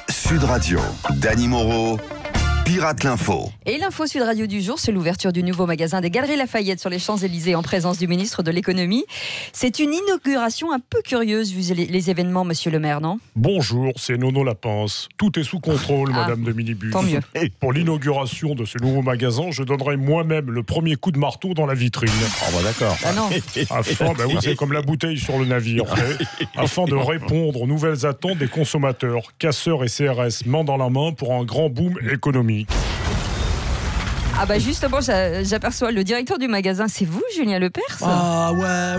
Sud Radio, Dany Moreau, Pirate l'Info. Et l'info Sud Radio du jour, c'est l'ouverture du nouveau magasin des Galeries Lafayette sur les Champs-Élysées en présence du ministre de l'économie. C'est une inauguration un peu curieuse vu les événements, monsieur le maire, non ? Bonjour, c'est Nono Lapince. Tout est sous contrôle, madame de Minibus. Tant mieux. Pour l'inauguration de ce nouveau magasin, je donnerai moi-même le premier coup de marteau dans la vitrine. Ah bah d'accord. Ah non. Oui, c'est comme la bouteille sur le navire. Afin de répondre aux nouvelles attentes des consommateurs, casseurs et CRS, main dans la main pour un grand boom économique. Ah bah justement, j'aperçois le directeur du magasin. C'est vous, Julien Lepers ? Ah ouais.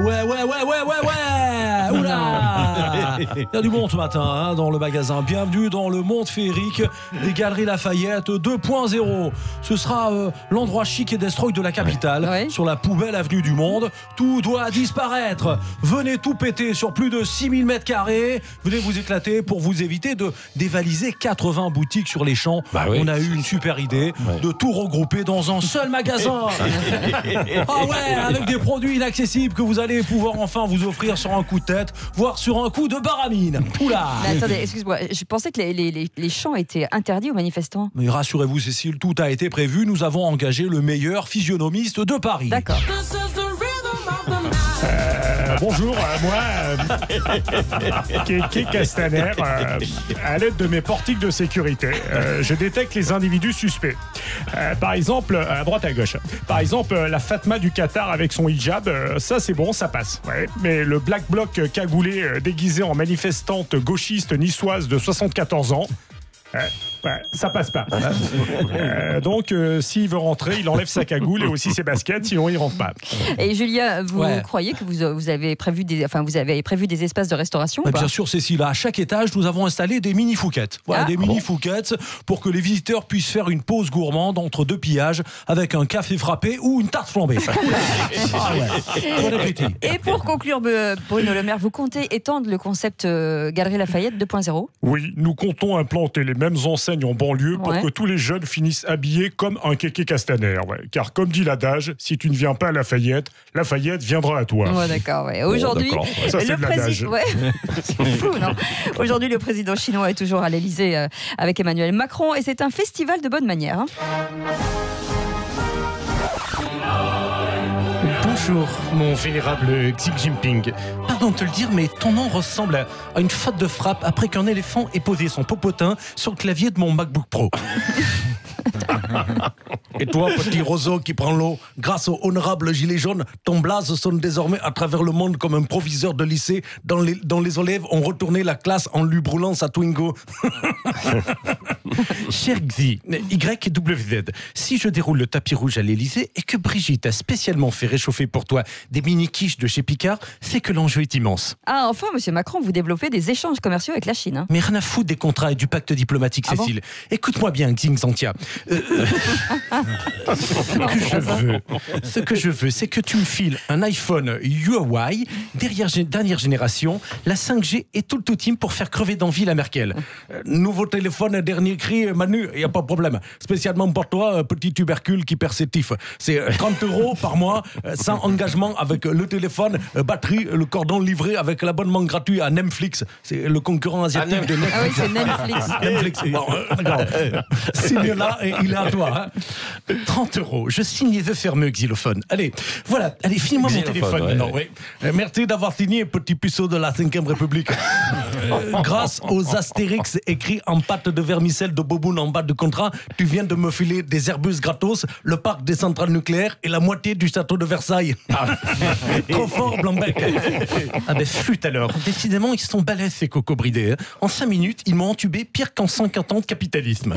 Oula. Il y a du monde ce matin dans le magasin. Bienvenue dans le monde féerique des Galeries Lafayette 2.0. Ce sera l'endroit chic et destroy de la capitale, sur la poubelle avenue du Monde. Tout doit disparaître. Venez tout péter sur plus de 6000 m². Venez vous éclater pour vous éviter de dévaliser 80 boutiques sur les champs. On a eu une super idée de tout regrouper dans un seul magasin. Avec des produits inaccessibles que vous allez pouvoir enfin vous offrir sur un coup de tête, voire sur un coup de baramine. Oula. Mais attendez, excuse-moi, je pensais que les champs étaient interdits aux manifestants. Mais rassurez-vous Cécile, tout a été prévu. Nous avons engagé le meilleur physionomiste de Paris. D'accord. Bonjour, moi, Kéké Castaner, à l'aide de mes portiques de sécurité, je détecte les individus suspects. Par exemple, à droite à gauche. Par exemple, la Fatma du Qatar avec son hijab, ça c'est bon, ça passe. Ouais. Mais le Black Bloc cagoulé déguisé en manifestante gauchiste niçoise de 74 ans, ça passe pas. Donc, s'il veut rentrer, il enlève sa cagoule et aussi ses baskets, sinon il rentre pas. Et Julien, vous croyez que vous avez prévu des espaces de restauration ou pas ? Bien sûr, Cécile. À chaque étage, nous avons installé des mini-fouquettes. Mini-fouquettes pour que les visiteurs puissent faire une pause gourmande entre deux pillages avec un café frappé ou une tarte flambée. Bon appétit. Et pour conclure, Bruno Le Maire, vous comptez étendre le concept Galerie Lafayette 2.0 ? Oui, nous comptons implanter les mêmes enseignes en banlieue pour que tous les jeunes finissent habillés comme un Kéké Castaner. Car comme dit l'adage, si tu ne viens pas à Lafayette viendra à toi. D'accord, Aujourd'hui, ça c'est de l'adage. C'est fou, non ? Aujourd'hui, le président chinois est toujours à l'Elysée avec Emmanuel Macron et c'est un festival de bonne manière. Bonjour, mon vénérable Xi Jinping. Pardon de te le dire, mais ton nom ressemble à une faute de frappe après qu'un éléphant ait posé son popotin sur le clavier de mon MacBook Pro. Et toi, petit roseau qui prend l'eau, grâce au honorable gilet jaune, ton blaze sonne désormais à travers le monde comme un proviseur de lycée dont les élèves ont retourné la classe en lui brûlant sa Twingo. Cher Xi, YWZ, si je déroule le tapis rouge à l'Elysée et que Brigitte a spécialement fait réchauffer pour toi des mini-quiches de chez Picard, c'est que l'enjeu est immense. Ah, enfin, monsieur Macron, vous développez des échanges commerciaux avec la Chine. Mais rien à foutre des contrats et du pacte diplomatique, Cécile. Écoute-moi bien, Xi Xantia. Ce que je veux, c'est que tu me files un iPhone Huawei, dernière génération, la 5G et tout le tout-team pour faire crever d'envie la Merkel. Nouveau téléphone, dernier cri, Manu, il n'y a pas de problème. Spécialement pour toi, petit tubercule qui perd ses tifs. C'est 30 € par mois, sans engagement, avec le téléphone, batterie, le cordon livré avec l'abonnement gratuit à Netflix. C'est le concurrent asiatique de Netflix. Ah oui, c'est Netflix. Netflix. Bon, d'accord. Signe-là et il est à toi. 30 €. Je signe les œufs fermeux, xylophone. Allez, voilà. Allez, finis-moi mon téléphone maintenant. Merci d'avoir signé, petit puceau de la 5e République. Grâce aux astérix écrits en pâte de vermicelle de Boboun en bas de contrat, tu viens de me filer des Airbus gratos, le parc des centrales nucléaires et la moitié du château de Versailles. Trop fort, Blanc-Bec. Ah ben flûte alors. Décidément, ils sont balèzes ces cocos bridés. En 5 minutes, ils m'ont entubé pire qu'en 50 ans de capitalisme.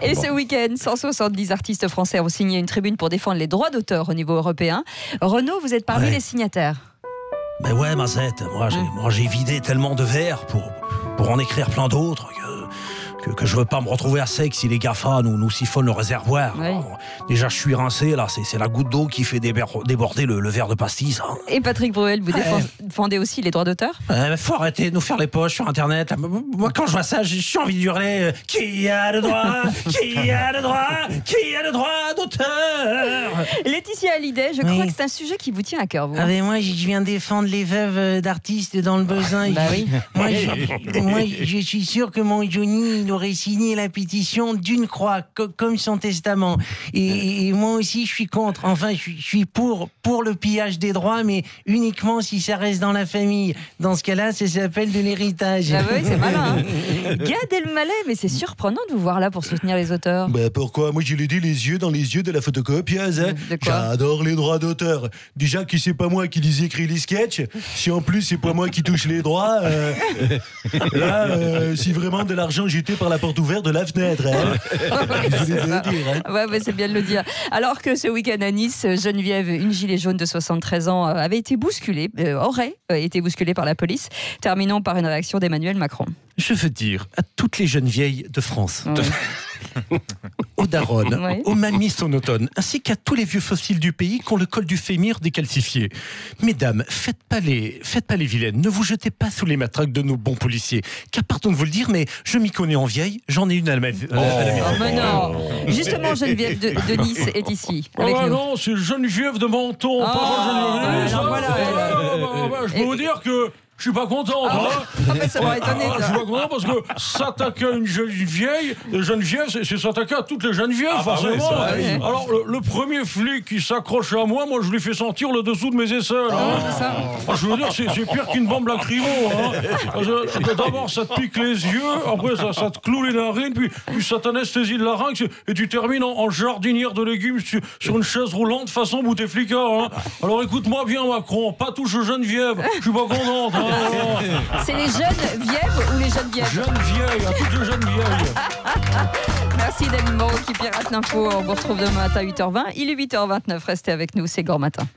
Et ce week-end, 170 artistes français ont signé une tribune pour défendre les droits d'auteur au niveau européen. Renaud, vous êtes parmi les signataires. Ben ouais, Mazette, moi j'ai vidé tellement de vers pour en écrire plein d'autres que que je veux pas me retrouver à sec si les GAFA nous siphonnent le réservoir. Ouais. Alors, déjà, je suis rincé, là, c'est la goutte d'eau qui fait déborder le verre de pastis. Hein. Et Patrick Bruel, vous défendez aussi les droits d'auteur ? Faut arrêter de nous faire les poches sur Internet. Moi, quand je vois ça, j'ai envie d'hurler qui a le droit Qui a le droit Qui a le droit d'auteur? Laetitia Hallyday, je crois que c'est un sujet qui vous tient à cœur, vous. Ah ben moi, je viens défendre les veuves d'artistes dans le besoin. Bah oui. Moi, je suis sûr que mon Johnny, il aurait signé la pétition d'une croix, comme son testament. Et moi aussi, je suis contre. Enfin, je suis pour le pillage des droits, mais uniquement si ça reste dans la famille. Dans ce cas-là, ça s'appelle de l'héritage. Ah oui, c'est malin. Hein. Gad Elmaleh, mais c'est surprenant de vous voir là pour soutenir les auteurs. Bah pourquoi? Moi, je l'ai dit les yeux dans les yeux de la photocopieuse. Hein. De quoi? J'adore les droits d'auteur. Déjà que c'est pas moi qui les écris les sketchs. Si en plus c'est pas moi qui touche les droits, là, si vraiment de l'argent jeté par la porte ouverte de la fenêtre. Hein. Désolé de le dire. Hein. Ouais, c'est bien de le dire. Alors que ce week-end à Nice, Geneviève, une gilet jaune de 73 ans, avait été bousculée, aurait été bousculée par la police. Terminons par une réaction d'Emmanuel Macron. Je veux dire à toutes les jeunes vieilles de France, aux daronnes, aux mamies en automne, ainsi qu'à tous les vieux fossiles du pays qui ont le col du fémur décalcifié. Mesdames, faites pas les vilaines, ne vous jetez pas sous les matraques de nos bons policiers. Car pardon de vous le dire, mais je m'y connais en vieille, j'en ai une à la maison. Mais non. Justement, Geneviève de Nice est ici. Avec nous. Non, c'est Geneviève de Menton, pas Geneviève. Je peux vous dire que je suis pas content. Ça m'aurait étonné. Je suis pas content parce que s'attaquer à une jeune vieille, c'est s'attaquer à toutes les jeunes vieilles, forcément. Alors, le premier flic qui s'accroche à moi, je lui fais sentir le dessous de mes aisselles. Je veux dire, c'est pire qu'une bombe lacrymo. D'abord, ça te pique les yeux, après, ça te cloue les narines, puis ça t'anesthésie le larynx, et tu termines en jardinière de légumes sur une chaise roulante façon Bouteflika. Alors, écoute-moi bien, Macron, pas touche aux Geneviève. Je suis pas contente. C'est les jeunes Vièves ou les jeunes Vièves? Jeunes vieilles, à toutes les jeunes vieilles. Merci Dany Moreau qui pirate l'info. On vous retrouve demain matin à 8h20. Il est 8h29. Restez avec nous, c'est Grand Matin.